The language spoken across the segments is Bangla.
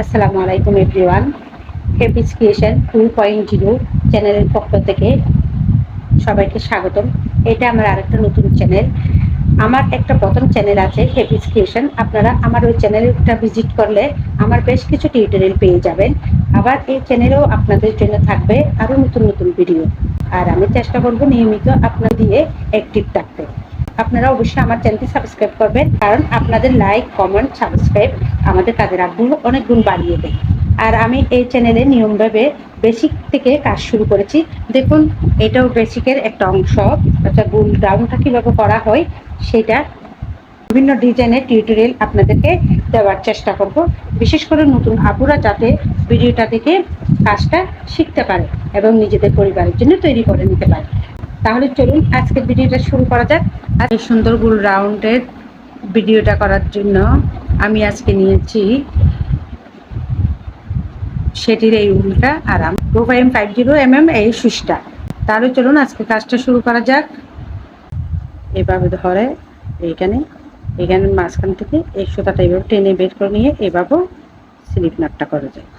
আসসালামু আলাইকুম এভরিওয়ান। হ্যাপিস ক্রিয়েশন 2.0 চ্যানেলের পক্ষ থেকে সবাইকে স্বাগতম। এটা আমার আরেকটা নতুন চ্যানেল। আমার একটা প্রথম চ্যানেল আছে হ্যাপিস ক্রিয়েশন। আপনারা আমার ওই চ্যানেলটা ভিজিট করলে আমার বেশ কিছু টিউটোরিয়াল পেয়ে যাবেন। আবার এই চ্যানেলেও আপনাদের জন্য থাকবে আরও নতুন নতুন ভিডিও। আর আমি চেষ্টা করব নিয়মিত আপনার দিয়ে অ্যাক্টিভ থাকতে। আপনারা অবশ্যই আমার চ্যানেলটি সাবস্ক্রাইব করবেন, কারণ আপনাদের লাইক, কমেন্ট, সাবস্ক্রাইব আমাদের কাজের আগ্রহ অনেক গুণ বাড়িয়ে দেয়। আর আমি এই চ্যানেলে নিয়মভাবে বেসিক থেকে কাজ শুরু করেছি। দেখুন, এটাও বেসিকের একটা অংশ। অর্থাৎ গোল ডাউনটা কীভাবে করা হয় সেটা বিভিন্ন ডিজাইনের টিউটোরিয়াল আপনাদেরকে দেওয়ার চেষ্টা করব, বিশেষ করে নতুন আপুরা যাতে ভিডিওটা দেখে কাজটা শিখতে পারে এবং নিজেদের পরিবারের জন্য তৈরি করে নিতে পারে। তাহলে চলুন আজকের ভিডিওটা শুরু করা যাক। আর এই সুন্দর গোল রাউন্ডের ভিডিওটা করার জন্য আমি আজকে নিয়েছি সেটির এই উলটা আর 2.50 এই সুইচটা। তাহলে চলুন আজকে কাজটা শুরু করা যাক। এভাবে ধরে এখানে মাঝখান থেকে এই সুতাটা এইভাবে টেনে বের করে নিয়ে এভাবে স্লিপ নাটটা করা যায়।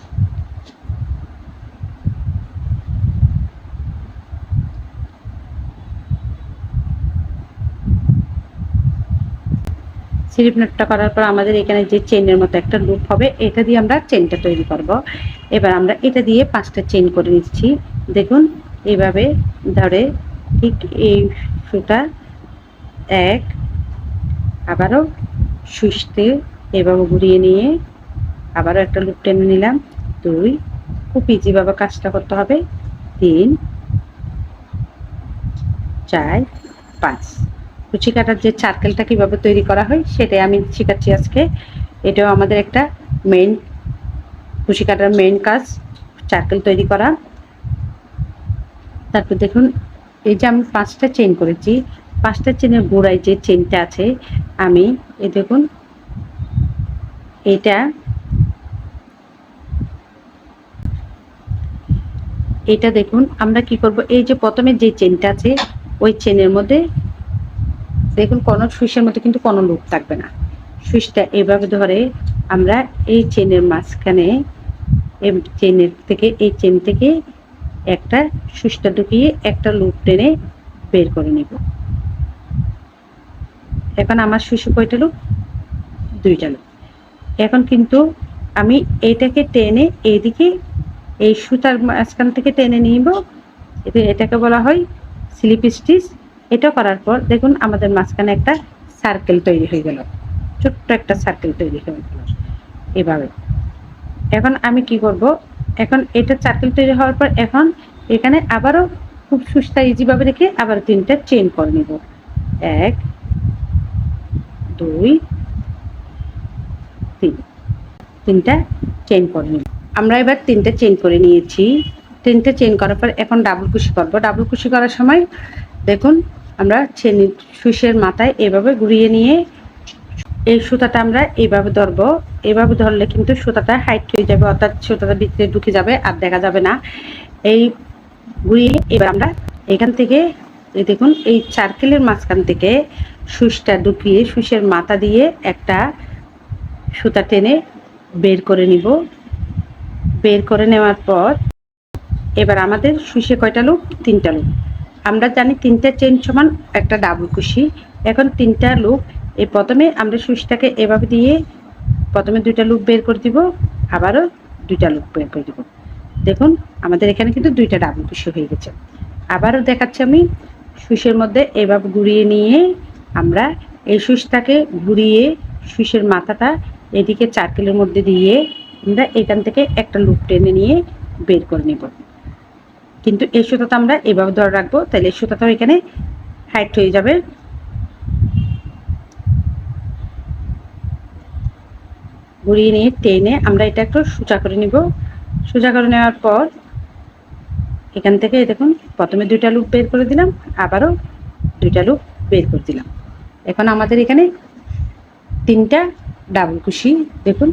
স্লিপ নাটটা করার পর আমাদের এখানে যে চেইনের মতো একটা লুপ হবে, এটা দিয়ে আমরা চেইনটা তৈরি করব। এবার আমরা এটা দিয়ে 5টা চেইন করে নিচ্ছি। দেখুন, এইভাবে ধরে ঠিক এই সুতা এক, আবারও সুইচতে এভাবে ঘুরিয়ে নিয়ে আবারও একটা লুপ টেনে নিলাম, 2, খুব ইজিভাবে কাজটা করতে হবে, 3, 4, 5। কুচি কাটার যে সার্কেলটা কীভাবে তৈরি করা হয় সেটাই আমি শেখাচ্ছি আজকে। এটাও আমাদের একটা মেইন কুচি কাটার মেইন কাজ, সার্কেল তৈরি করা। তারপর দেখুন, এই যে আমি 5টা চেইন করেছি, 5টা চেনের গোড়ায় যে চেইনটা আছে আমি এই দেখুন এটা দেখুন আমরা কি করব, এই যে প্রথমে যে চেইনটা আছে ওই চেনের মধ্যে দেখুন কোনো সুইচের মধ্যে কিন্তু কোনো লুপ থাকবে না। সুইচটা এভাবে ধরে আমরা এই চেনের মাঝখানে এই চেন থেকে একটা সুইচটা ঢুকিয়ে একটা লুপ টেনে বের করে নিব। এখন আমার সুইচে কয়টা লুপ? 2টা লুপ। এখন কিন্তু আমি এইটাকে টেনে এইদিকে এই সুতার মাঝখান থেকে টেনে নিব। এটাকে বলা হয় স্লিপ স্টিচ। এটা করার পর দেখুন আমাদের মাঝখানে একটা সার্কেল তৈরি হয়ে গেল, ছোট্ট একটা সার্কেল তৈরি হয়ে গেল এভাবে। এখন আমি কি করব, এখন এটা সার্কেল তৈরি হওয়ার পর এখন এখানে আবারও খুব সুস্তা ইজিভাবে রেখে আবার 3টা চেইন করে নিব। 1, 2, 3, 3টা চেইন করে নিব। আমরা এবার 3টা চেইন করে নিয়েছি। 3টা চেইন করার পর এখন ডাবল কুশি করব। ডাবল কুশি করার সময় দেখুন আমরা সুইচের মাথায় এভাবে ঘুরিয়ে নিয়ে এই সুতাটা আমরা এইভাবে ধরবো। এভাবে ধরলে কিন্তু সুতাটা হাইট হয়ে যাবে, অর্থাৎ সুতাটা ভিতরে ঢুকে যাবে আর দেখা যাবে না। এই ঘুরিয়ে এবার আমরা এখান থেকে এই দেখুন এই সার্কেলের মাঝখান থেকে সুইচটা ঢুকিয়ে সুইচের মাথা দিয়ে একটা সুতা টেনে বের করে নিব। বের করে নেওয়ার পর এবার আমাদের সুইচে কয়টা লুপ? 3টা লুপ। আমরা জানি 3টা চেইন সমান একটা ডাবল কুশি। এখন 3টা লুপ এই প্রথমে আমরা সুইচটাকে এভাবে দিয়ে প্রথমে 2টা লুপ বের করে দিব, আবারও 2টা লুপ বের করে দিব। দেখুন আমাদের এখানে কিন্তু 2টা ডাবল কুশি হয়ে গেছে। আবারও দেখাচ্ছি আমি সুইচের মধ্যে এভাবে ঘুরিয়ে নিয়ে আমরা এই সুইচটাকে ঘুরিয়ে সুইচের মাথাটা এদিকে সার্কেলের মধ্যে দিয়ে আমরা এখান থেকে একটা লুপ টেনে নিয়ে বের করে নেব। কিন্তু এই সুতাটা আমরা এভাবে ধরে রাখবো, তাহলে এই সুতাটাও এখানে হাইট হয়ে যাবে। ঘুরিয়ে নিয়ে টেনে আমরা এটা একটু সোজা করে নিব। সোজা করে নেওয়ার পর এখান থেকে দেখুন প্রথমে 2টা লুপ বের করে দিলাম, আবারও 2টা লুপ বের করে দিলাম। এখন আমাদের এখানে 3টা ডাবল কুশি। দেখুন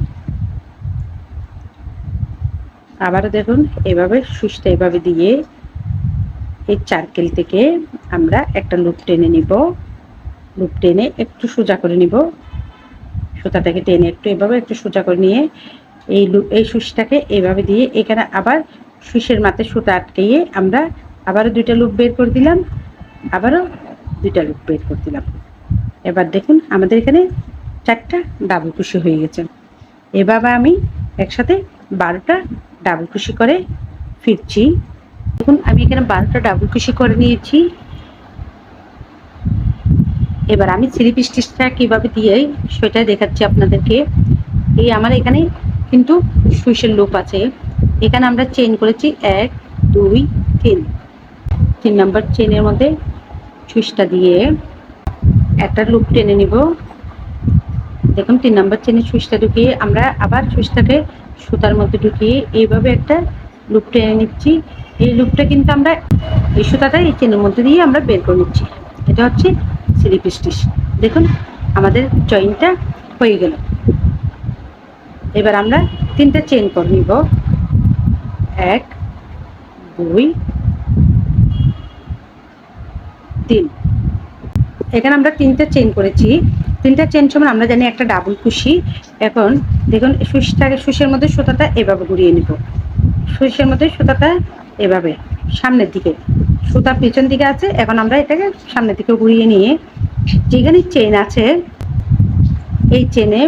আবারও দেখুন এভাবে সুইচটা এভাবে দিয়ে এই সার্কেল থেকে আমরা একটা লুপ টেনে নিব। লুপ টেনে একটু সোজা করে নিব, সুতাটাকে টেনে একটু এভাবে একটু সোজা করে নিয়ে এই সুইচটাকে এভাবে দিয়ে এখানে আবার সুইচের মাথায় সুতা আটকিয়ে আমরা আবারও 2টা লুপ বের করে দিলাম, আবারও 2টা লুপ বের করে দিলাম। এবার দেখুন আমাদের এখানে 4টা ডাবল কুশি হয়ে গেছে। এভাবে আমি একসাথে 12টা ডাবল কুশি করে ফিরছি। দেখুন আমি এখানে 12টা ডাবল কুশি করে নিয়েছি। এবার আমি স্লিপ স্টিচটা কিভাবে দিয়ে সেটা দেখাচ্ছি আপনাদেরকে। এই আমার এখানে কিন্তু সুইচের লুপ আছে, এখানে আমরা চেইন করেছি 1 2 3 নাম্বার চেইনের মধ্যে সুইচটা দিয়ে একটা লুপ টেনে নিব। দেখুন 3 নাম্বার চেইনের সুইচটা ঢুকিয়ে আমরা আবার সুইচটাকে সুতার মধ্যে ঢুকিয়ে এইভাবে একটা লুপ টেনে নিচ্ছি। এই লুপটা কিন্তু আমরা এই সুতাটা এই চেনের মধ্যে দিয়ে আমরা বের করে নিচ্ছি। এটা হচ্ছে স্লিপ স্টিচ। দেখুন আমাদের জয়েন্টটা হয়ে গেল। এবার আমরা 3টা চেইন করে নিব, 1 2 3। এখানে আমরা 3টা চেইন করেছি। 3টা চেইন সমান আমরা জানি একটা ডাবল কুশি। এখন দেখুন সুইচের মধ্যে সুতাটা এভাবে ঘুরিয়ে নিব, সুইচের মধ্যে সুতাটা এভাবে সামনের দিকে, সুতা পিছন দিকে আছে, এখন আমরা এটাকে সামনের দিকে ঘুরিয়ে নিয়ে যেখানে চেইন আছে এই চেনে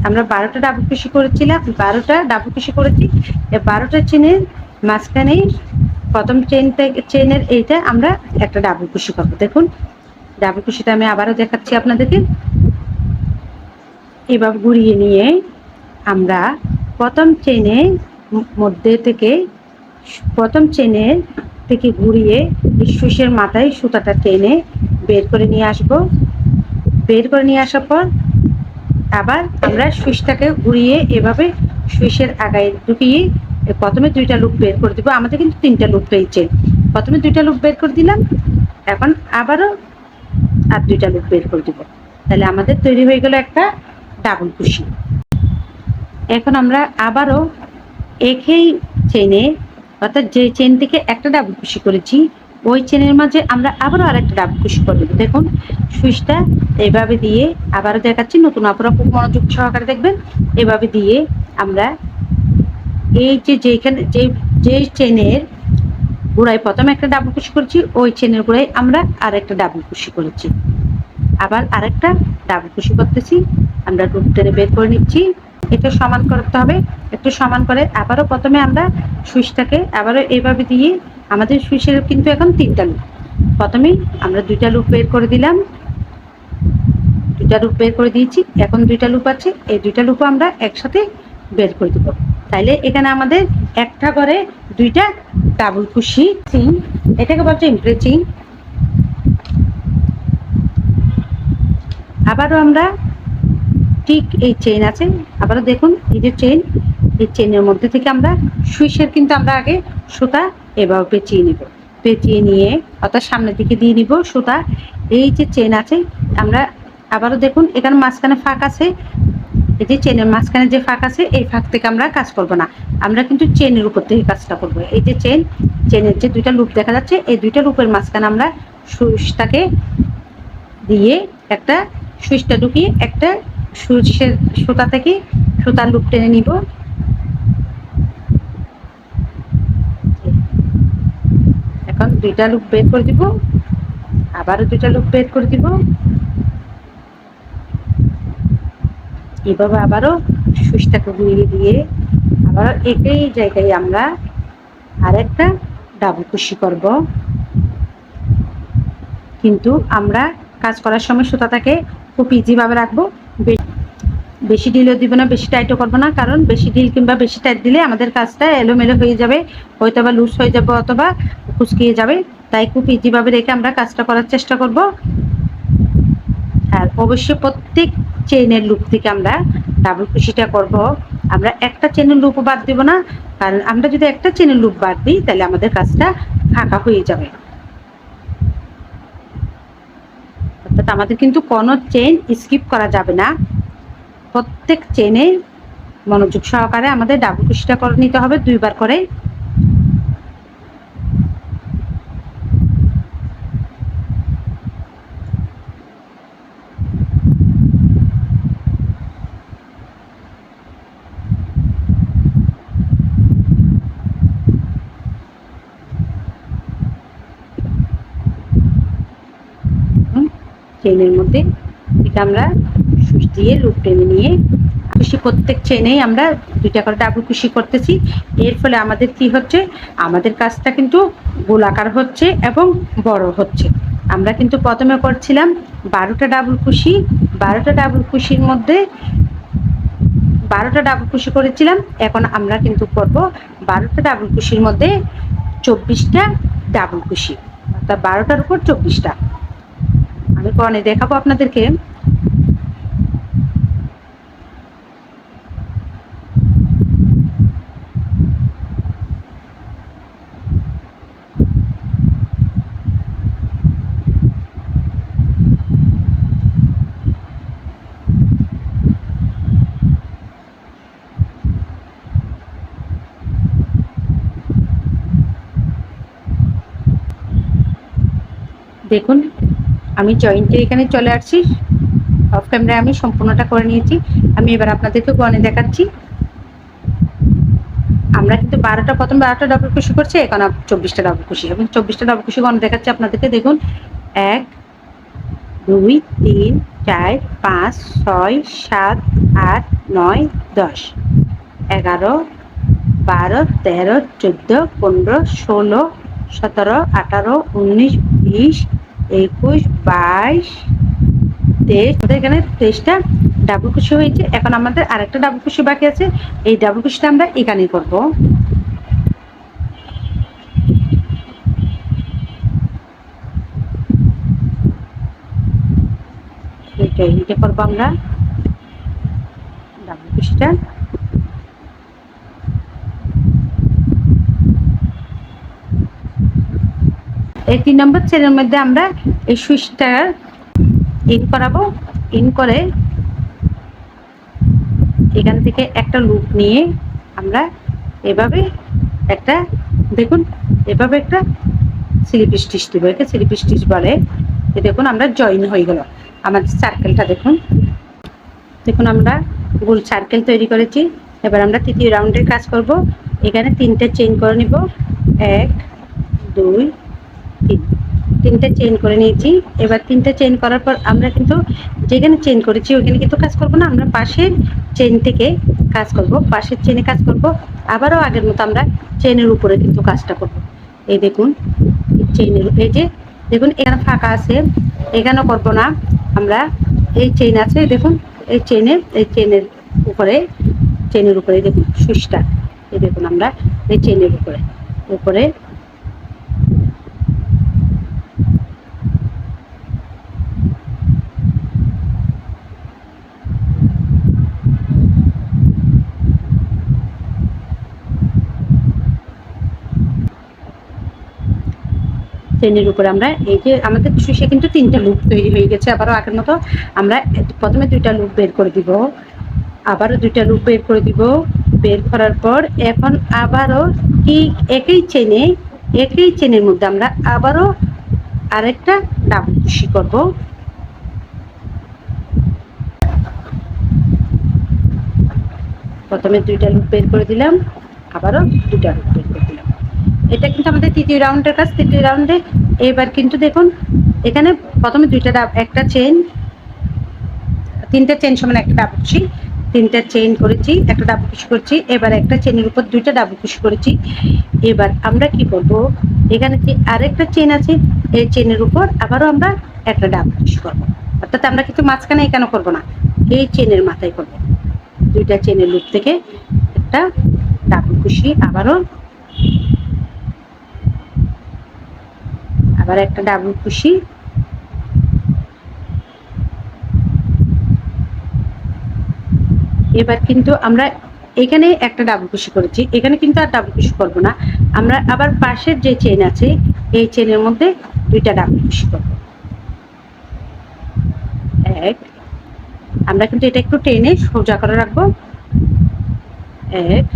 আমরা 12টা ডাবল কুশি করেছিলাম, 12টা ডাবল কুশি করেছি। এই 12টা চেনের মাঝখানে প্রথম চেনের এইটা আমরা একটা ডাবল কুশি করবো। দেখুন ডাবল কুশিটা আমি আবারও দেখাচ্ছি আপনাদেরকে। এভাবে ঘুরিয়ে নিয়ে আমরা প্রথম চেনের মধ্যে থেকে ঘুরিয়ে সুইচের মাথায় সুতাটা টেনে বের করে নিয়ে আসব। বের করে নিয়ে আসার পর আবার আমরা সুইচটাকে ঘুরিয়ে এভাবে সুইচের আগায় ঢুকিয়ে প্রথমে 2টা লুপ বের করে দিব। আমাদের কিন্তু 3টা লুপ পেয়েছে, প্রথমে 2টা লুপ বের করে দিলাম, এখন আবারও আর 2টা লুপ বের করে দিব। তাহলে আমাদের তৈরি হয়ে গেল একটা ডাবল কুশি। এখন আমরা আবারও একই চেনে, অর্থাৎ যে চেন থেকে একটা ডাবল কুশি করেছি ওই চেনের মাঝে আমরা আবারও আরেকটা ডাবল কুশি করে দেবো। দেখুন সুইচটা এভাবে দিয়ে আবারও দেখাচ্ছি, নতুন আপনারা খুব মনোযোগ সহকারে দেখবেন। এভাবে দিয়ে আমরা এই যেখানে যে চেনের গোড়ায় প্রথমে একটা ডাবল কুশি করেছি ওই চেনের গোড়ায় আমরা আরেকটা ডাবল কুশি করেছি, আবার আরেকটা ডাবল কুশি করতেছি, আমরা লুপ টেনে বের করে নিচ্ছি। এটা সমান করতে হবে, একটু সমান করে আবারও প্রথমে আমরা সুইচটাকে আবারও এইভাবে দিয়ে আমাদের সুইচের কিন্তু এখন 3টা লুপ, প্রথমেই আমরা 2টা লুপ বের করে দিলাম, 2টা লুপ বের করে দিয়েছি। এখন 2টা লুপ আছে, এই 2টা লুপও আমরা একসাথে বের করে দেবো। তাইলে এখানে আমাদের একটা করে 2টা ডাবল কুশি। এটাকে বলছে ইমপ্রেসিং। আবারও আমরা ঠিক এই চেইন আছে, আবারও দেখুন এই যে চেইন, এই চেইনের মধ্যে থেকে আমরা সুইচের কিন্তু আমরা আগে সুতা এভাবে পেঁচিয়ে নিব, পেঁচিয়ে নিয়ে অর্থাৎ সামনের দিকে দিয়ে নিব সুতা। এই যে চেইন আছে আমরা আবারও দেখুন এখানে মাঝখানে ফাঁক আছে, এই যে চেনের মাঝখানে যে ফাঁক আছে এই ফাঁক থেকে আমরা কাজ করব না, আমরা কিন্তু চেনের উপর থেকে কাজটা করব। এই যে চেনের যে 2টা লুপ দেখা যাচ্ছে এই 2টা লুপের মাঝখানে আমরা সুইচটাকে দিয়ে একটা সুইচটা ঢুকিয়ে একটা সুইচের সুতা থেকে সুতার লুপ টেনে নিব। এখন 2টা লুপ বের করে দিব, আবারও 2টা লুপ বের করে দিব। এভাবে আবারও সুইচটাকে ঘুরিয়ে দিয়ে আবার একই জায়গায় আমরা আরেকটা ডাবল কুশি করব। কিন্তু আমরা কাজ করার সময় সুতাটাকে খুব ইজিভাবে রাখবো, বেশি ঢিলও দিব না, বেশি টাইটও করবো না, কারণ বেশি ঢিল কিংবা বেশি টাইট দিলে আমাদের কাজটা এলোমেলো হয়ে যাবে, হয়তো বা লুজ হয়ে যাবে অথবা কুচকিয়ে যাবে। তাই খুব ইজিভাবে রেখে আমরা কাজটা করার চেষ্টা করব। আর অবশ্যই প্রত্যেক চেইনের লুপ থেকে আমরা ডাবল কুশিটা করব, আমরা একটা চেনের লুপও বাদ দেব না, কারণ আমরা যদি একটা চেনের লুপ বাদ দিই তাহলে আমাদের কাজটা ফাঁকা হয়ে যাবে। অর্থাৎ আমাদের কিন্তু কোনো চেইন স্কিপ করা যাবে না, প্রত্যেক চেনে মনোযোগ সহকারে আমাদের ডাবল কুশিটা করে নিতে হবে 2বার করে। চেনের মধ্যে এটা আমরা সুচ দিয়ে লুপ টেনে নিয়ে কুশি, প্রত্যেক চেনেই আমরা 2টা করে ডাবল কুশি করতেছি। এর ফলে আমাদের কি হচ্ছে, আমাদের কাজটা কিন্তু গোলাকার হচ্ছে এবং বড় হচ্ছে। আমরা কিন্তু প্রথমে করছিলাম 12টা ডাবল কুশি, 12টা ডাবল কুশির মধ্যে 12টা ডাবল কুশি করেছিলাম। এখন আমরা কিন্তু করব 12টা ডাবল কুশির মধ্যে 24টা ডাবল কুশি, অর্থাৎ 12টার উপর 24টা। আমি করে দেখাবো আপনাদেরকে। দেখুন আমি জয়েন্টে এখানে চলে আসছি, অফ ক্যামেরায় আমি সম্পূর্ণটা করে নিয়েছি। আমি এবার আপনাদেরকে গণে দেখাচ্ছি। আমরা কিন্তু 12টা ডাবল কুশি করছি, এখন 24টা ডাবল কুশি এবং 24টা ডাবল কুশি গণে দেখাচ্ছি আপনাদেরকে। দেখুন 1 2 3 4 5 6 7 8 9 10 11 12 13 14 15 16 17 18 19 20 21 22 23। এখানে 23টা ডাবল কুশি হয়েছে। এখন আমাদের আরেকটা ডাবল কুশি বাকি আছে, এই ডাবল কুশিটা আমরা এখানেই করব। এইটা করবো আমরা ডাবল কুশিটা। এই 3 নম্বর চেনের মধ্যে আমরা এই সুইচটা ইন করাবো। ইন করে এখান থেকে একটা লুপ নিয়ে আমরা এভাবে একটা, দেখুন এভাবে একটা স্লিপ স্টিচ দিব। এটা স্লিপ স্টিচ বলে। দেখুন আমরা জয়েন হয়ে গেল আমাদের সার্কেলটা। দেখুন দেখুন আমরা গোল সার্কেল তৈরি করেছি। এবার আমরা তৃতীয় রাউন্ডের কাজ করব। এখানে 3টে চেইন করে নিব, 1 2 3, 3টে চেইন করে নিয়েছি। এবার 3টে চেইন করার পর আমরা কিন্তু যেখানে চেইন করেছি ওইখানে কিন্তু কাজ করব না, আমরা পাশের চেইন থেকে কাজ করব, পাশের চেইনে কাজ করব। আবারও আগের মতো আমরা চেইনের উপরে কিন্তু কাজটা করব। এই দেখুন চেইনের, এই যে দেখুন এখানে ফাঁকা আছে, এখানেও করব না আমরা। এই চেইন আছে দেখুন, এই চেইনের উপরে দেখুন সুইচটা, এই দেখুন আমরা এই চেইনের উপরে চেনের উপরে আমরা এই যে আমাদের সুইচে কিন্তু 3টা লুপ তৈরি হয়ে গেছে। আবারও আগের মতো আমরা প্রথমে 2টা লুপ বের করে দিব, আবারও 2টা লুপ বের করে দিব। বের করার পর এখন আবারও ঠিক একই চেনের মধ্যে আমরা আবারও আরেকটা ডাবল কুশি করব। প্রথমে 2টা লুপ বের করে দিলাম, আবারও 2টা লুপ বের করে দিলাম। এটা কিন্তু আমাদের তৃতীয় রাউন্ডের কাজ। তৃতীয় রাউন্ডে এবার কিন্তু দেখুন এখানে প্রথমে একটা চেইন, 3টা চেইন সমান একটা ডাবল কুশি, 3টা চেইন করেছি, একটা ডাবল কুশি করছি। এবার একটা চেইনের উপর 2টা ডাবল কুশি করেছি। এবার আমরা কি করব, এখানে যে আরেকটা চেইন আছে এই চেইনের উপর আবারও আমরা একটা ডাবল কুশি করব। অর্থাৎ আমরা কিন্তু মাঝখানে এখানে করব না, এই চেইনের মাথায় করব। 2টা চেইনের লুপ থেকে একটা ডাবল কুশি, আবার একটা ডাবল কুশি, এবার কিন্তু আমরা এখানে একটা ডাবল কুশি করেছি, এখানে কিন্তু আর ডাবল কুশি করব না। আমরা আবার পাশের যে চেইন আছে এই চেইনের মধ্যে 2টা ডাবল কুশি করব। আমরা কিন্তু এটা একটু টেনে সোজা করে রাখবো। 1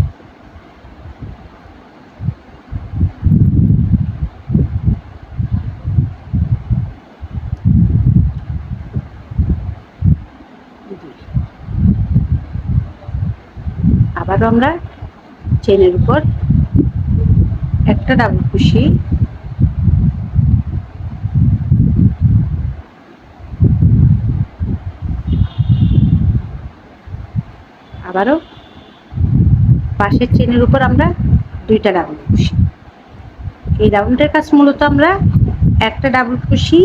আবারও আমরা চেনের উপর একটা ডাবল কুশি, আবারও পাশের চেনের উপর আমরা 2টা ডাবল কুশি। এই রাউন্ডের কাজ মূলত আমরা একটা ডাবল কুশি,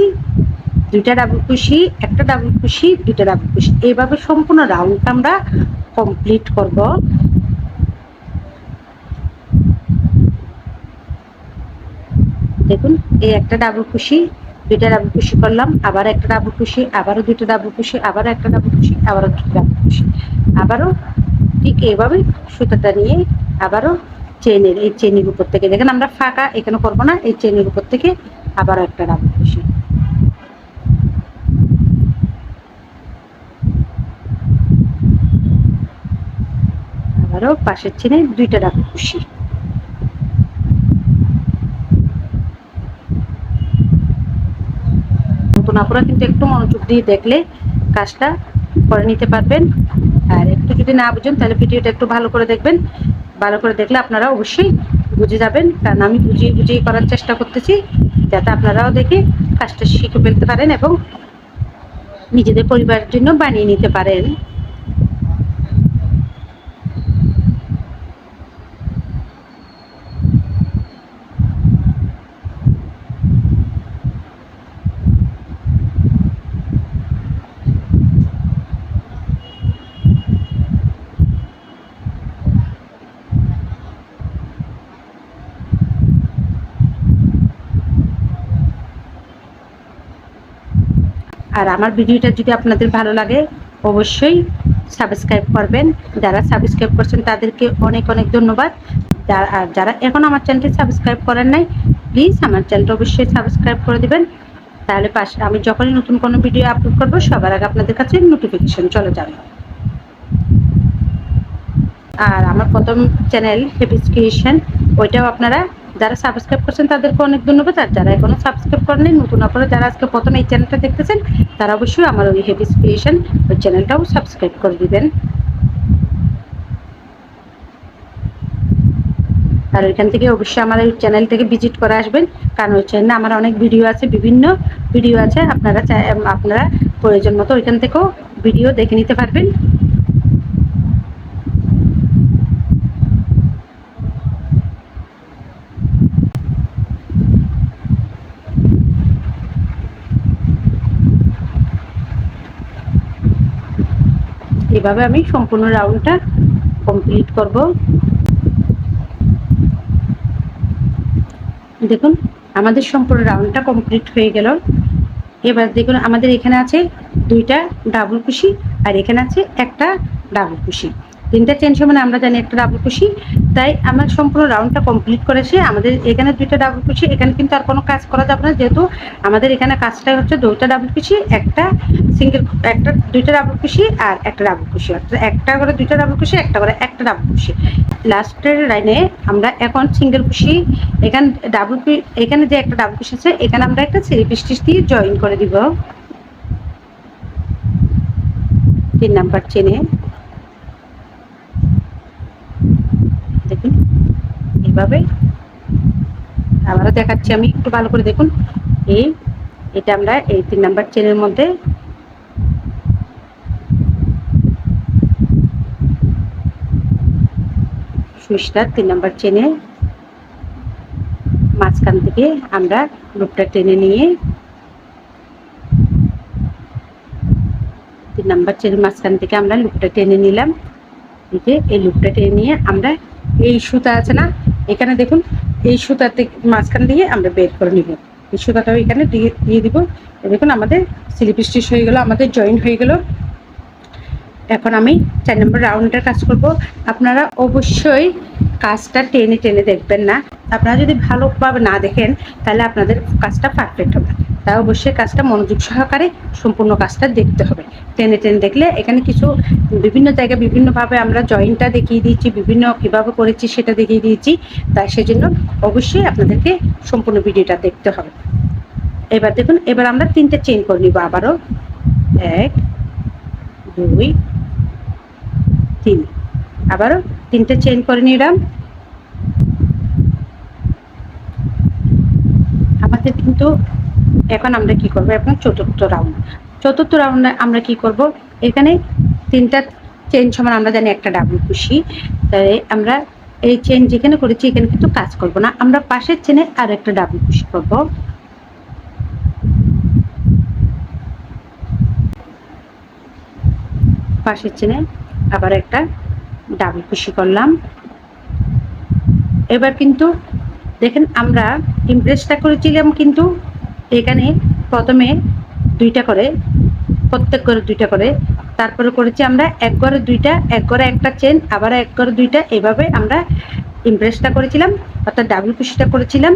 2টা ডাবল কুশি, একটা ডাবল কুশি, 2টা ডাবল কুশি, এইভাবে সম্পূর্ণ রাউন্ডটা আমরা কমপ্লিট করব। দেখুন এই একটা ডাবল কুশি, 2টা ডাবল কুশি করলাম, আবার একটা ডাবল কুশি, আবারও 2টা ডাবল কুশি, আবারও একটা ডাবল কুশি, আবারও 2টা ডাবল কুশি, আবারও ঠিক এইভাবে সুতাটা নিয়ে আবারও চেনের এই চেনের উপর থেকে, দেখেন আমরা ফাঁকা এখানে করবো না, এই চেনের উপর থেকে আবারও একটা ডাবল কুশি, আবারও পাশের চেনে 2টা ডাবল কুশি। নতুন আপুরা কিন্তু একটু মনোযোগ দিয়ে দেখলে কাজটা করে নিতে পারবেন, আর একটু যদি না বুঝেন তাহলে ভিডিওটা একটু ভালো করে দেখবেন। ভালো করে দেখলে আপনারা অবশ্যই বুঝে যাবেন, কারণ আমি বুঝিয়ে বুঝিয়ে করার চেষ্টা করতেছি যাতে আপনারাও দেখে কাজটা শিখে ফেলতে পারেন এবং নিজেদের পরিবারের জন্য বানিয়ে নিতে পারেন। আর আমার ভিডিওটা যদি আপনাদের ভালো লাগে অবশ্যই সাবস্ক্রাইব করবেন। যারা সাবস্ক্রাইব করছেন তাদেরকে অনেক অনেক ধন্যবাদ। আর যারা এখন আমার চ্যানেলটি সাবস্ক্রাইব করেন নাই, প্লিজ আমার চ্যানেলটা অবশ্যই সাবস্ক্রাইব করে দিবেন, তাহলে পাশে আমি যখনই নতুন কোনো ভিডিও আপলোড করবো সবার আগে আপনাদের কাছে নোটিফিকেশন চলে যাবে। আর আমার প্রথম চ্যানেল হেবিস ক্রিয়েশন, ওইটাও আপনারা যারা সাবস্ক্রাইব করছেন তাদেরকে অনেক ধন্যবাদ, আর যারা এখনো সাবস্ক্রাইব করেননি নতুন আপনারা যারা আজকে প্রথম এই চ্যানেলটা দেখতেছেন তারা অবশ্যই আমার ওই হেবিস ক্রিয়েশন ওই চ্যানেলটাও সাবস্ক্রাইব করে দিবেন। আর ওইখান থেকে অবশ্যই আমার ওই চ্যানেল থেকে ভিজিট করে আসবেন, কারণ ওই চ্যানেলে আমার অনেক ভিডিও আছে, বিভিন্ন ভিডিও আছে, আপনারা প্রয়োজন মতো ওইখান থেকেও ভিডিও দেখে নিতে পারবেন। এভাবে আমি সম্পূর্ণ রাউন্ডটা কমপ্লিট করব। দেখুন আমাদের সম্পূর্ণ রাউন্ডটা কমপ্লিট হয়ে গেল। এবার দেখুন আমাদের এখানে আছে 2টা ডাবল কুশি আর এখানে আছে একটা ডাবল কুশি, 3টা চেন সমান আমরা জানি একটা ডাবল কুশি, তাই আমরা সম্পূর্ণ রাউন্ডটা কমপ্লিট করেছি। আমাদের এখানে 2টা ডাবল কুশি, এখানে কিন্তু আর কোনো কাজ করা যাবে না, যেহেতু আমাদের এখানে কাজটাই হচ্ছে 2টা ডাবল কুশি, একটা সিঙ্গেল, একটা 2টা ডাবল কুশি আর একটা ডাবল কুশি, অর্থাৎ একটা করে 2টা ডাবল কুশি, একটা করে একটা ডাবল কুশি। লাস্টের লাইনে আমরা এখন সিঙ্গেল কুশি, এখানে ডাবল কুশি, এখানে যে একটা ডাবল কুশি আছে এখানে আমরা একটা স্লিপ স্টিচ দিয়ে জয়েন করে দিব 3 নাম্বার চেনে। দেখুন এইভাবে আবারও দেখাচ্ছি আমি, একটু ভালো করে দেখুন। এটা আমরা এই 3 নাম্বার চেনের মধ্যে সুইচটা 3 নাম্বার চেনে মাঝখান থেকে আমরা লুপটা টেনে নিয়ে 3 নাম্বার চেনের মাঝখান থেকে আমরা লুপটা টেনে নিলাম। এই লুপটা টেনে নিয়ে আমরা এই সুতা আছে না এখানে, দেখুন এই সুতা থেকে মাঝখান দিয়ে আমরা বের করে নিব, এই সুতাটাও এখানে দিয়ে দিব। দেখুন আমাদের স্লিপ স্টিচ হয়ে গেল, আমাদের জয়েন হয়ে গেল। এখন আমি 4 নম্বর রাউন্ডের কাজ করব। আপনারা অবশ্যই কাজটা টেনে টেনে দেখবেন না, আপনারা যদি ভালোভাবে না দেখেন তাহলে আপনাদের কাজটা পারফেক্ট হবে, তাই অবশ্যই কাজটা মনোযোগ সহকারে সম্পূর্ণ কাজটা দেখতে হবে। টেনে টেনে দেখলে এখানে কিছু বিভিন্ন জায়গায় বিভিন্নভাবে আমরা জয়েন্টটা দেখিয়ে দিয়েছি, বিভিন্ন কীভাবে করেছি সেটা দেখিয়ে দিয়েছি, তাই সেজন্য অবশ্যই আপনাদেরকে সম্পূর্ণ ভিডিওটা দেখতে হবে। এবার দেখুন, এবার আমরা 3টে চেইন করে নিব আবারও, 1 2 3, আবারও 3টে চেইন করে নিলাম। আমাদের কিন্তু এখন আমরা কি করব, এখন চতুর্থ রাউন্ডে আমরা কি করব, এখানে 3টা চেন সমান আমরা জানি একটা ডাবল কুশি। তাই আমরা এই চেন যেখানে করেছি এখানে কিন্তু কাজ করব না, আমরা পাশের চেনে আর একটা ডাবল কুশি করব। পাশের চেনে আবার একটা ডাবল কুশি করলাম। এবার কিন্তু দেখেন আমরা ইমপ্রেসটা করেছিলাম কিন্তু এখানে প্রথমে দুইটা করে, প্রত্যেক ঘরে দুইটা করে, তারপরে করেছি আমরা এক ঘরে দুইটা, এক ঘরে একটা চেন, আবার এক ঘরে দুইটা, এভাবে আমরা ইমপ্রেসটা করেছিলাম, অর্থাৎ ডাবল কুশিটা করেছিলাম।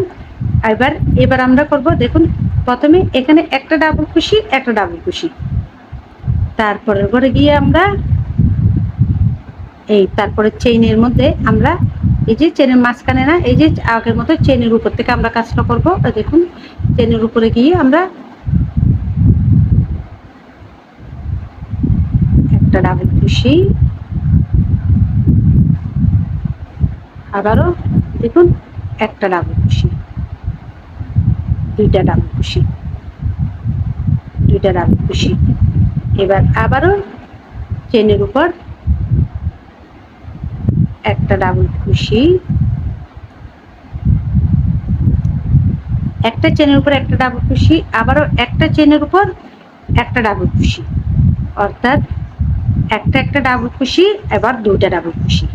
এবার আমরা করব, দেখুন প্রথমে এখানে একটা ডাবল কুশি, একটা ডাবল কুশি, তারপরের ঘরে গিয়ে আমরা এই তারপরে চেইনের মধ্যে আমরা এই যে চেনের মাঝখানে না, এই যে আগের মতো চেনের উপর থেকে আমরা কাজটা করব। দেখুন চেনের উপরে গিয়ে আমরা একটা ডাবল কুশি, আবারও দেখুন একটা ডাবল কুশি, দুইটা ডাবল কুশি, দুইটা ডাবল কুশি। এবার আবারও চেনের উপর একটা ডাবল কুশি, একটা চেনের উপর একটা ডাবল কুশি, আবারও একটা চেনের উপর একটা ডাবল কুশি, অর্থাৎ একটা একটা ডাবল কুশি, এবার দুইটা ডাবল কুশি।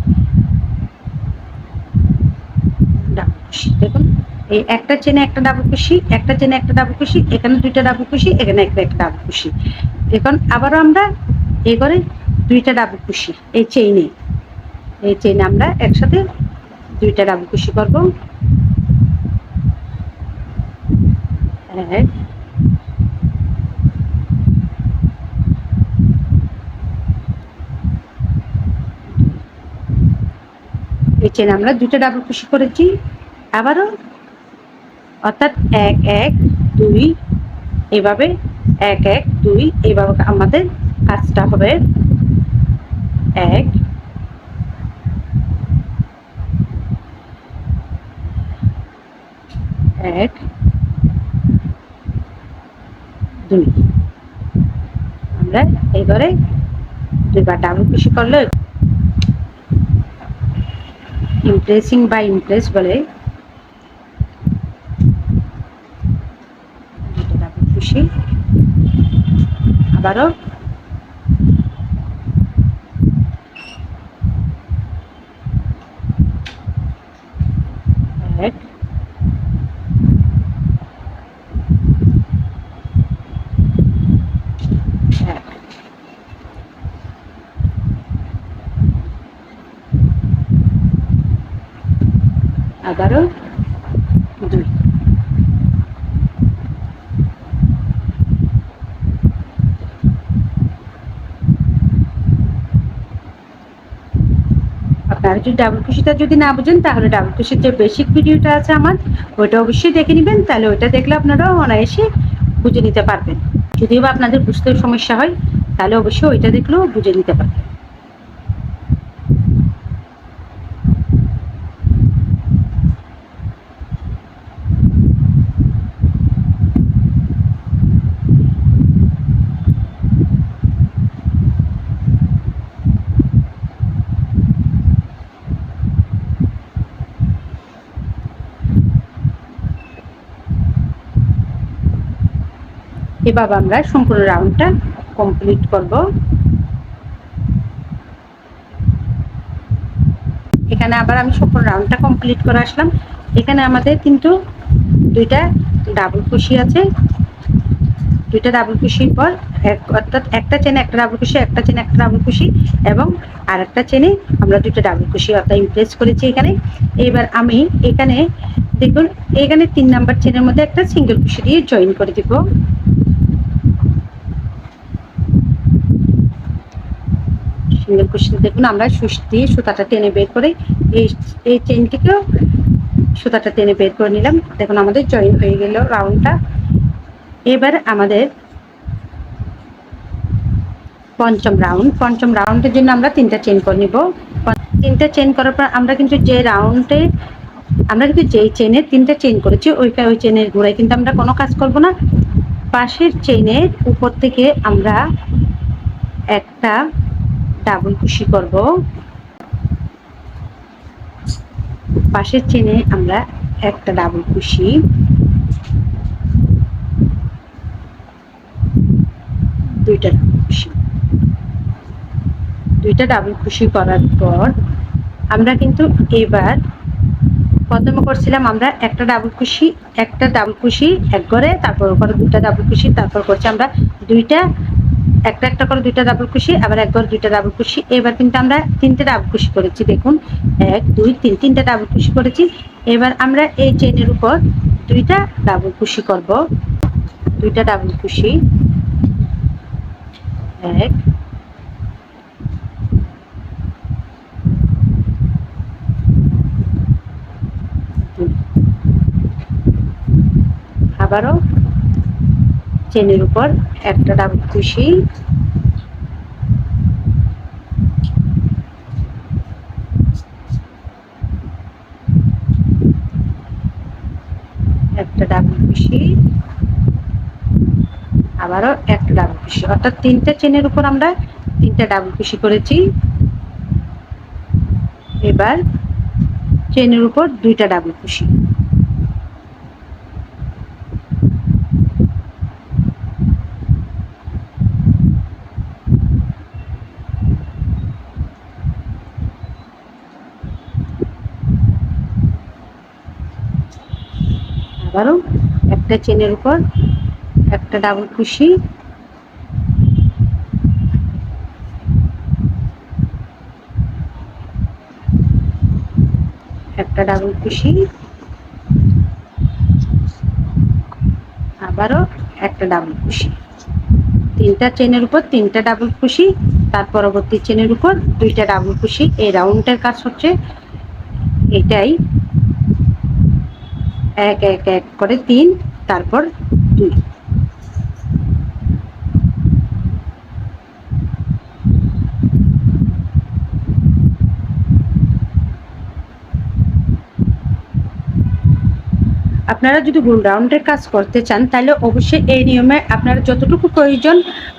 ডাবল কুশি দেখুন এই একটা চেনে একটা ডাবল কুশি, একটা চেনে একটা ডাবল কুশি, এখানে দুইটা ডাবল কুশি, এখানে একটা একটা ডাবল কুশি। এখন আবারও আমরা এই করে দুইটা ডাবল কুশি, এই চেইনে আমরা একসাথে দুইটা ডাবল কুশি করব। এক, এই চেনে আমরা দুইটা ডাবল কুশি করেছি। আবারও অর্থাৎ এক এক দুই, এভাবে এক এক দুই, এভাবে আমাদের কাজটা হবে। এক, এক, দুই, আমরা এইবারে দুইবার ডাবল কুশি করলে ইমপ্রেসিং বা ইমপ্রেস বলে। ডাবল কুশি, আবারও এক, এক, আবারও দুই। আপনারা যদি ডাবল কুশিটা যদি না বুঝেন তাহলে ডাবল কুশির যে বেসিক ভিডিওটা আছে আমার, ওইটা অবশ্যই দেখে নেবেন, তাহলে ওইটা দেখলে আপনারা অনায়াসে বুঝে নিতে পারবেন। যদিও বা আপনাদের বুঝতে সমস্যা হয় তাহলে অবশ্যই ওইটা দেখলেও বুঝে নিতে পারবেন। এভাবে আমরা সম্পূর্ণ রাউন্ডটা কমপ্লিট করব। এখানে আবার আমি সম্পূর্ণ রাউন্ডটা কমপ্লিট করে আসলাম। এখানে আমাদের কিন্তু দুইটা ডাবল কুশি আছে, দুইটা ডাবল কুশির পর অর্থাৎ একটা চেনে একটা ডাবল কুশি, একটা চেনে একটা ডাবল কুশি, এবং আরেকটা চেনে আমরা দুইটা ডাবল কুশি অর্থাৎ ইমপ্রেস করেছি এখানে। এবার আমি এখানে দেখুন এখানে 3 নাম্বার চেনের মধ্যে একটা সিঙ্গেল কুশি দিয়ে জয়েন করে দিব। সিঙ্গেল কুশিতে দেখুন আমরা সুচ দিয়ে সুতাটা টেনে বের করে এই চেনটিকেও সুতাটা টেনে বের করে নিলাম। দেখুন আমাদের জয়েন হয়ে গেল রাউন্ডটা। এবার আমাদের পঞ্চম রাউন্ডের জন্য আমরা 3টা চেন করে নিব। 3টা চেন করার পর আমরা কিন্তু যে রাউন্ডে আমরা কিন্তু যেই চেনে 3টা চেন করেছি ওই চেনের ঘোড়ায় কিন্তু আমরা কোনো কাজ করব না। পাশের চেনের উপর থেকে আমরা একটা ডাবল কুশি করব। পাশের চেনে আমরা একটা ডাবল কুশি, দুইটা ডাবল কুশি করার পর আমরা কিন্তু এবার প্রথমে করছিলাম আমরা একটা ডাবল কুশি এক ঘরে, তারপর ওপরে দুটা ডাবল কুশি, তারপর করছি আমরা দুইটা একটা করে দুইটা ডাবল কুশি, আবার এক ঘরে দুইটা ডাবল কুশি। এবার কিন্তু আমরা তিনটে ডাবল কুশি করেছি, দেখুন 1 2 3 তিনটা ডাবল কুশি করেছি। এবার আমরা এই চেনের উপর দুইটা ডাবল কুশি করব, দুইটা ডাবল কুশি, 1 2, আবারও চেনের উপর একটা ডাবল কুশি, একটা ডাবল কুশি, আবারও একটা ডাবল কুশি, অর্থাৎ তিনটা চেনের উপর আমরা তিনটা ডাবল কুশি করেছি। এবার চেনের উপর দুইটা ডাবল কুশি, আবারও একটা চেনের উপর একটা ডাবল কুশি, একটা ডাবল কুশি, আবারও একটা ডাবল কুশি, তিনটা চেনের উপর তিনটা ডাবল কুশি, তার পরবর্তী চেনের উপর দুইটা ডাবল কুশি। এই রাউন্ডের কাজ হচ্ছে এটাই, 1 1 1 করে 3, তারপর 2। আপনারা যদি গোল রাউন্ডের কাজ করতে চান তাহলে অবশ্যই এই নিয়মে আপনারা যতটুকু প্রয়োজন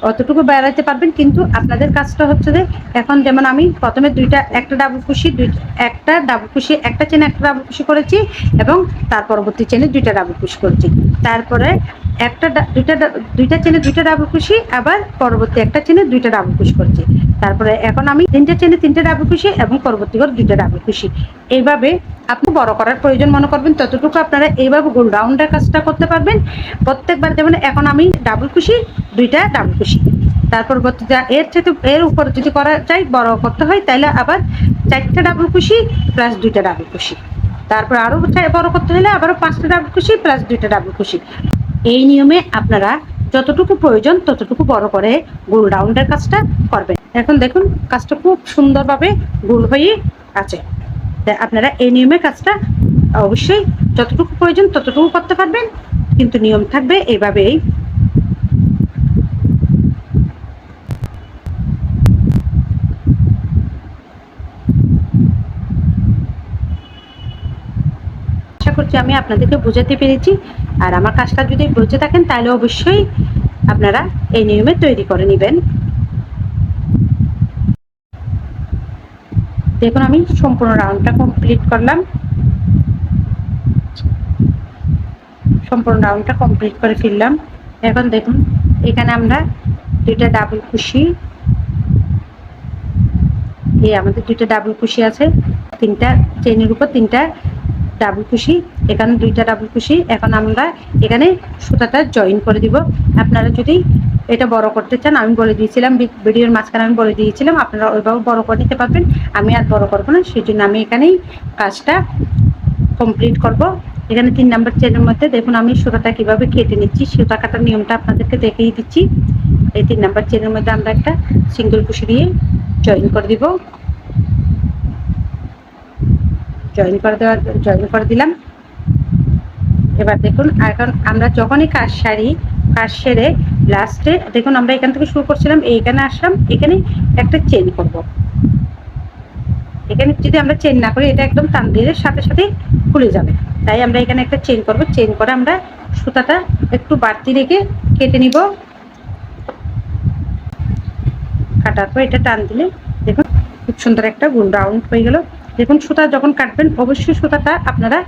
অতটুকু বেড়াতে পারবেন। কিন্তু আপনাদের কাজটা হচ্ছে যে এখন যেমন আমি প্রথমে একটা ডাবল কুশি, একটা চেনে একটা ডাবল কুশি করেছি এবং তার পরবর্তী চেনে দুইটা ডাবল কুশি করেছি, তারপরে দুইটা চেনে দুইটা ডাবল কুশি, আবার পরবর্তী একটা চেনে দুইটা ডাবল কুশি করেছি, তারপরে এখন আমি তিনটা চেনে তিনটা ডাবল কুশি এবং পরবর্তী করে দুইটা ডাবল কুশি। এইভাবে আপনি বড় করার প্রয়োজন মনে করবেন ততটুকু আপনারা এইভাবে গোল রাউন্ডের কাজটা করতে পারবেন প্রত্যেকবার। যেমন এখন আমি ডাবল কুশি, দুইটা ডাবল কুশি, তারপর এর উপর যদি করা চাই বড় করতে হয় তাহলে আবার 4টা ডাবল কুশি প্লাস দুইটা ডাবল কুশি, তারপর আরো বড় করতে হলে আবারও 5টা ডাবল কুশি প্লাস দুইটা ডাবল কুশি। এই নিয়মে আপনারা যতটুকু প্রয়োজন ততটুকু বড় করে গোল রাউন্ডের কাজটা করবেন। এখন দেখুন কাজটা খুব সুন্দরভাবে গোল হয়ে আছে। আপনারা এই নিয়মে কাজটা অবশ্যই যতটুকু প্রয়োজন ততটুকু করতে পারবেন, কিন্তু নিয়ম থাকবে এইভাবেই। আশা করছি আমি আপনাদেরকে বোঝাতে পেরেছি। আর আমার কাজটা যদি বুঝে থাকেন তাহলে অবশ্যই আপনারা এই নিয়মে তৈরি করে নেবেন। দেখুন আমি সম্পূর্ণ রাউন্ডটা কমপ্লিট করলাম, সম্পূর্ণ রাউন্ডটা কমপ্লিট করে ফেললাম। এখন দেখুন এখানে আমরা দুইটা ডাবল কুশি, এই আমাদের দুইটা ডাবল কুশি আছে, তিনটা চেনের উপর তিনটা ডাবল কুশি, এখানে দুইটা ডাবল কুশি। এখন আমরা এখানে সুতাটা জয়েন করে দিব। আপনারা যদি এটা বড় করতে চান আমি বলে দিয়েছিলাম ভিডিওর মাঝখানে, আমি বলে দিয়েছিলাম আপনারা ওইভাবে বড় করে নিতে পারবেন। আমি আর বড় করবো না, সেই জন্য আমি এখানেই কাজটা কমপ্লিট করব। এখানে 3 নাম্বার চেনের মধ্যে দেখুন আমি সুতাটা কিভাবে কেটে নিচ্ছি, সুতা কাটার নিয়মটা আপনাদেরকে দেখিয়ে দিচ্ছি। এই 3 নাম্বার চেনের মধ্যে আমরা একটা সিঙ্গেল কুশি দিয়ে জয়েন করে দিব, জয়েন করে দিলাম। এবার দেখুন এখন আমরা যখনই কাজ সেরে লাস্টে দেখুন আমরা এখান থেকে শুরু করছিলাম, এইখানে আসলাম, এখানে একটা চেন করব। এখানে যদি আমরা চেন না করি এটা একদম টান দিলে সাথে সাথে খুলে যাবে, তাই আমরা এখানে একটা চেন করব। চেন করে আমরা সুতাটা একটু বাড়তি রেখে কেটে নিব, কাটার পর এটা টান দিলে খুব সুন্দর একটা গোল রাউন্ড হয়ে গেল। দেখুন সুতা যখন কাটবেন অবশ্যই সুতাটা আপনারা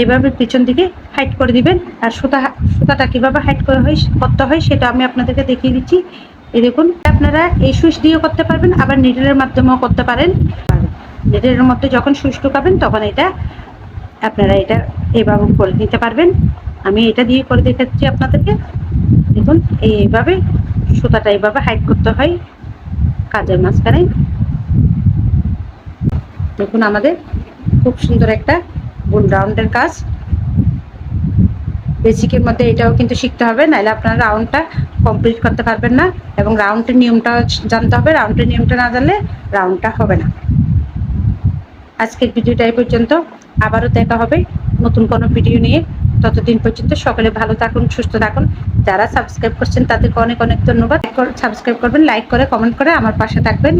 এইভাবে পিছন দিকে হাইট করে দিবেন। আর সুতাটা কিভাবে হাইট করতে হয় সেটা আমি আপনাদেরকে দেখিয়ে দিচ্ছি। এই দেখুন, আপনারা এই সুইচ দিয়েও করতে পারবেন, আবার নিডলের মাধ্যমেও করতে পারেন। নিডলের মধ্যে যখন সুইচ ঢোকাবেন তখন আপনারা এটা এইভাবে করে নিতে পারবেন। আমি এটা দিয়ে করে দেখাচ্ছি আপনাদেরকে। দেখুন এইভাবে সুতাটা এইভাবে হাইট করতে হয় কাজের মাঝখানে। দেখুন আমাদের খুব সুন্দর একটা গোল রাউন্ডের কাজ। বেসিকের মধ্যে এটাও কিন্তু শিখতে হবে, নাহলে আপনারা রাউন্ডটা কমপ্লিট করতে পারবেন না। এবং রাউন্ডের নিয়মটা জানতে হবে, রাউন্ডের নিয়মটা না জানলে রাউন্ডটা হবে না। আজকের ভিডিওটা এই পর্যন্ত, আবারও দেখা হবে নতুন কোনো ভিডিও নিয়ে। ততদিন পর্যন্ত সকলে ভালো থাকুন, সুস্থ থাকুন। যারা সাবস্ক্রাইব করছেন তাদেরকে অনেক অনেক ধন্যবাদ। সাবস্ক্রাইব করবেন, লাইক করে কমেন্ট করে আমার পাশে থাকবেন।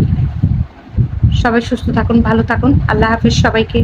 সবাই সুস্থ থাকুন, ভালো থাকুন। আল্লাহ হাফিজ সবাইকে।